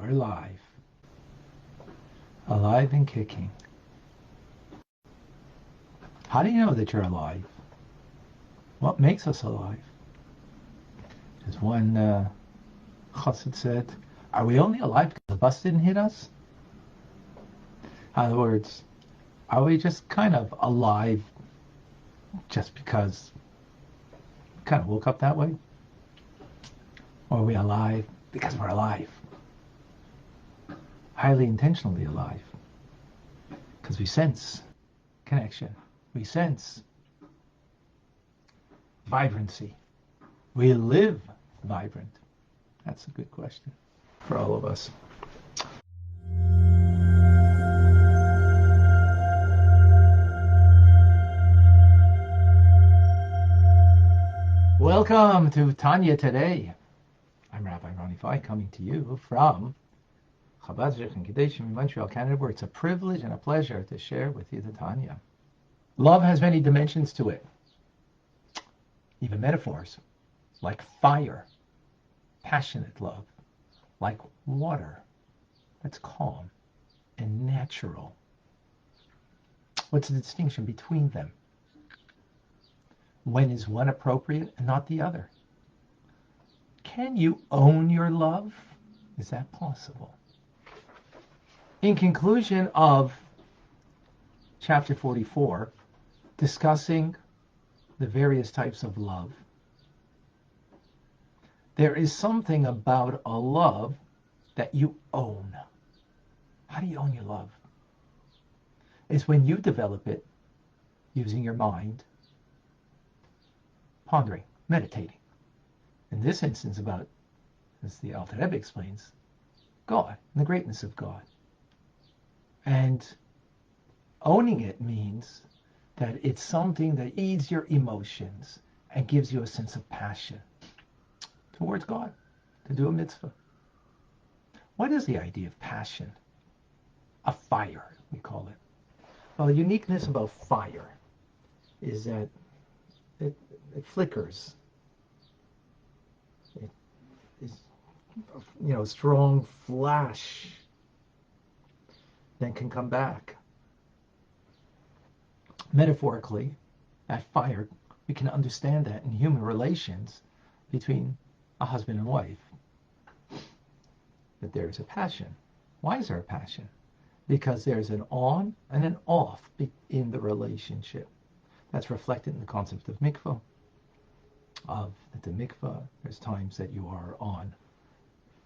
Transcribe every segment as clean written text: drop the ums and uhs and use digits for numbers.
we're alive. Alive and kicking. How do you know that you're alive? What makes us alive? As one chassid said, are we only alive because the bus didn't hit us? In other words, are we just kind of alive just because we kind of woke up that way? Or are we alive because we're alive? Highly intentionally alive. Because we sense connection. We sense vibrancy. We live vibrant. That's a good question for all of us. Welcome to Tanya today. I'm Rabbi coming to you from Chabad in Montreal, Canada, where it's a privilege and a pleasure to share with you the Tanya. Love has many dimensions to it, even metaphors, like fire, passionate love, like water that's calm and natural. What's the distinction between them? When is one appropriate and not the other? Can you own your love? Is that possible? In conclusion of chapter 44, discussing the various types of love, there is something about a love that you own. How do you own your love? It's when you develop it using your mind, pondering, meditating. In this instance about, as the Alter Rebbe explains, God and the greatness of God. And owning it means that it's something that aids your emotions and gives you a sense of passion towards God, to do a mitzvah. What is the idea of passion? A fire, we call it. Well, the uniqueness about fire is that it flickers. It is, a strong flash, then can come back. Metaphorically, that fire, we can understand that in human relations between a husband and wife, that there is a passion. Why is there a passion? Because there's an on and an off in the relationship. That's reflected in the concept of mikvah. At the mikvah, there's times that you are on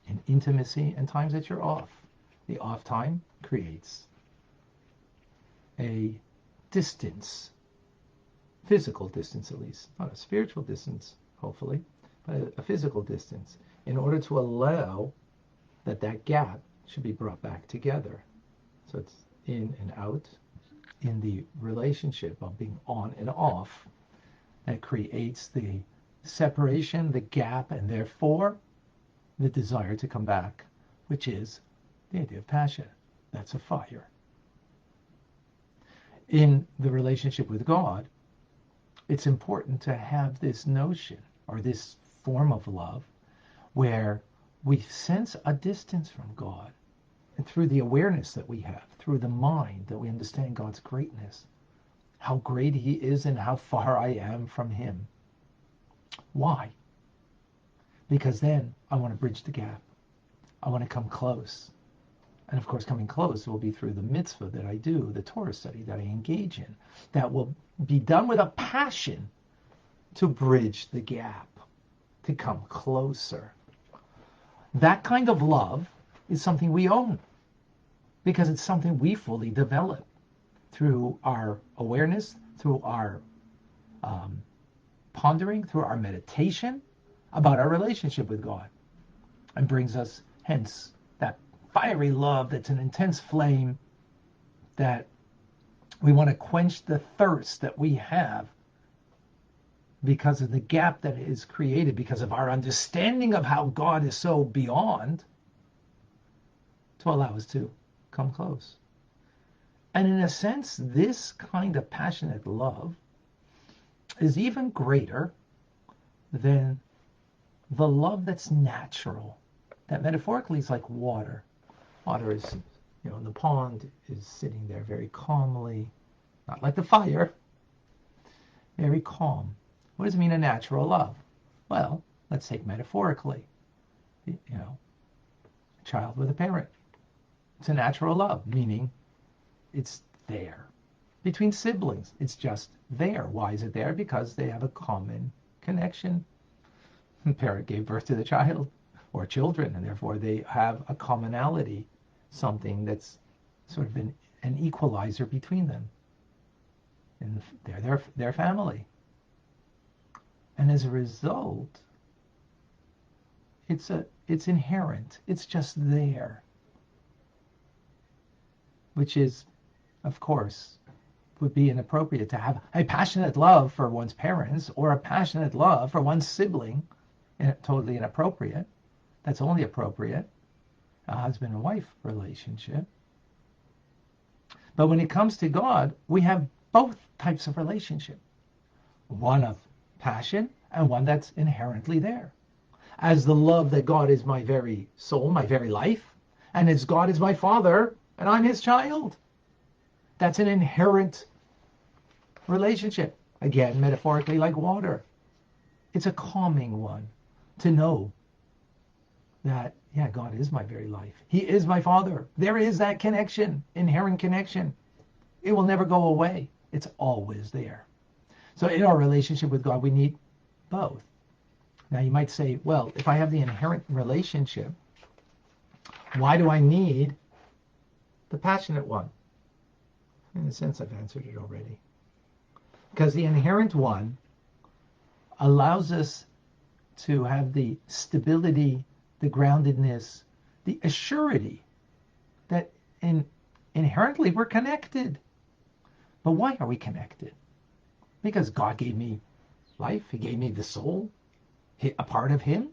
in intimacy and times that you're off. The off time creates a distance, physical distance at least, not a spiritual distance, hopefully, but a physical distance, in order to allow that gap should be brought back together. So it's in and out in the relationship of being on and off that creates the separation, the gap, and therefore the desire to come back, which is the idea of passion. That's a fire. In the relationship with God, it's important to have this notion or this form of love where we sense a distance from God, and through the awareness that we have, through the mind that we understand God's greatness, how great he is and how far I am from him. Why? Because then I want to bridge the gap. I want to come close. And of course, coming close will be through the mitzvah that I do, the Torah study that I engage in, that will be done with a passion to bridge the gap, to come closer. That kind of love is something we own because it's something we fully develop through our awareness, through our pondering, through our meditation about our relationship with God, and brings us, hence, that fiery love that's an intense flame that we want to quench the thirst that we have because of the gap that is created because of our understanding of how God is so beyond, to allow us to come close. And in a sense, this kind of passionate love is even greater than the love that's natural. that metaphorically is like water. Water is, in the pond is sitting there very calmly, not like the fire, very calm. What does it mean, a natural love? Well, let's take metaphorically, a child with a parent. It's a natural love, meaning it's there. Between siblings, it's just there. Why is it there? Because they have a common connection. The parent gave birth to the child or children, and therefore they have a commonality, something that's sort of an equalizer between them. And they're their family. And as a result, it's inherent. It's just there. Which is, of course, would be inappropriate to have a passionate love for one's parents or a passionate love for one's sibling. Totally inappropriate. That's only appropriate a husband and wife relationship. But when it comes to God, we have both types of relationship. One of passion and one that's inherently there. As the love that God is my very soul, my very life, and as God is my father and I'm his child. That's an inherent relationship. Again, metaphorically like water. It's a calming one to know that, yeah, God is my very life. He is my father. There is that connection, inherent connection. It will never go away. It's always there. So in our relationship with God, we need both. Now you might say, well, if I have the inherent relationship, why do I need the passionate one? In a sense, I've answered it already. Because the inherent one allows us to have the stability, the groundedness, the assurity that inherently we're connected. But why are we connected? Because God gave me life. He gave me the soul, a part of him.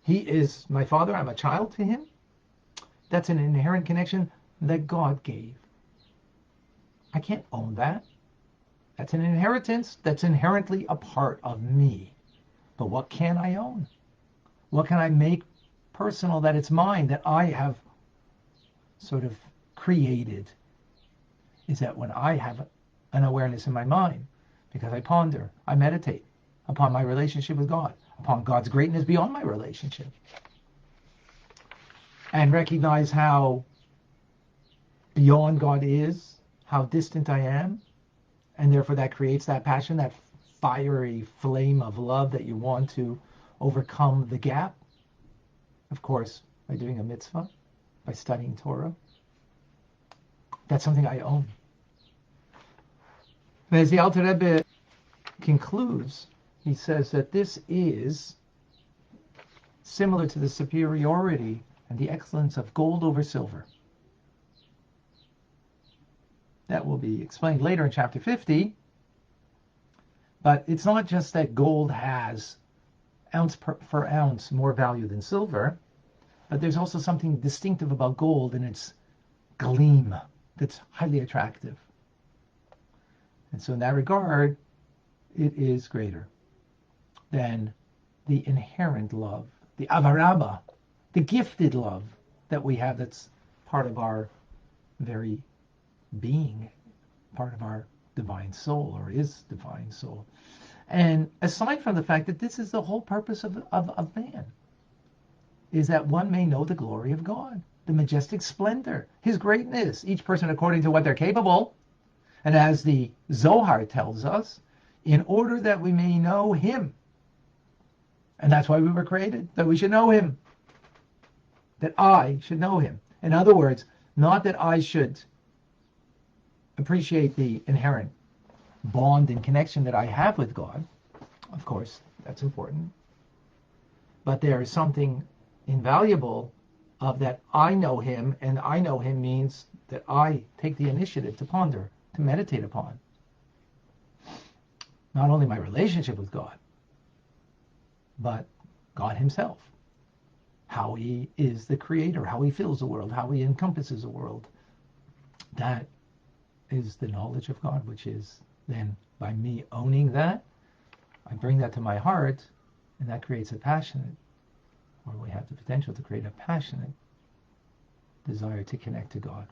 He is my father. I'm a child to him. That's an inherent connection that God gave. I can't own that. That's an inheritance that's inherently a part of me. But what can I own? What can I make personal that it's mine, that I have sort of created? Is that when I have an awareness in my mind, because I ponder, I meditate upon my relationship with God, upon God's greatness beyond my relationship, and recognize how beyond God is, how distant I am, and therefore that creates that passion, that fiery flame of love that you want to overcome the gap. Of course, by doing a mitzvah, by studying Torah. That's something I own. And as the Alter Rebbe concludes, he says that this is similar to the superiority and the excellence of gold over silver. That will be explained later in chapter 50. But it's not just that gold has ounce for ounce more value than silver, but there's also something distinctive about gold in its gleam that's highly attractive. And so in that regard, it is greater than the inherent love, the avaraba, the gifted love that we have that's part of our very being, part of our divine soul, or is divine soul. And aside from the fact that this is the whole purpose of man, is that one may know the glory of God, the majestic splendor, his greatness, each person according to what they're capable. And as the Zohar tells us, in order that we may know him. And that's why we were created, that we should know him. That I should know him. In other words, not that I should appreciate the inherent bond and connection that I have with God. Of course, that's important. But there is something invaluable of that I know him, and I know him means that I take the initiative to ponder, to meditate upon. Not only my relationship with God, but God himself. How he is the creator, how he fills the world, how he encompasses the world. That is the knowledge of God, which is then by me owning that, I bring that to my heart, and that creates a passion potential to create a passionate desire to connect to God.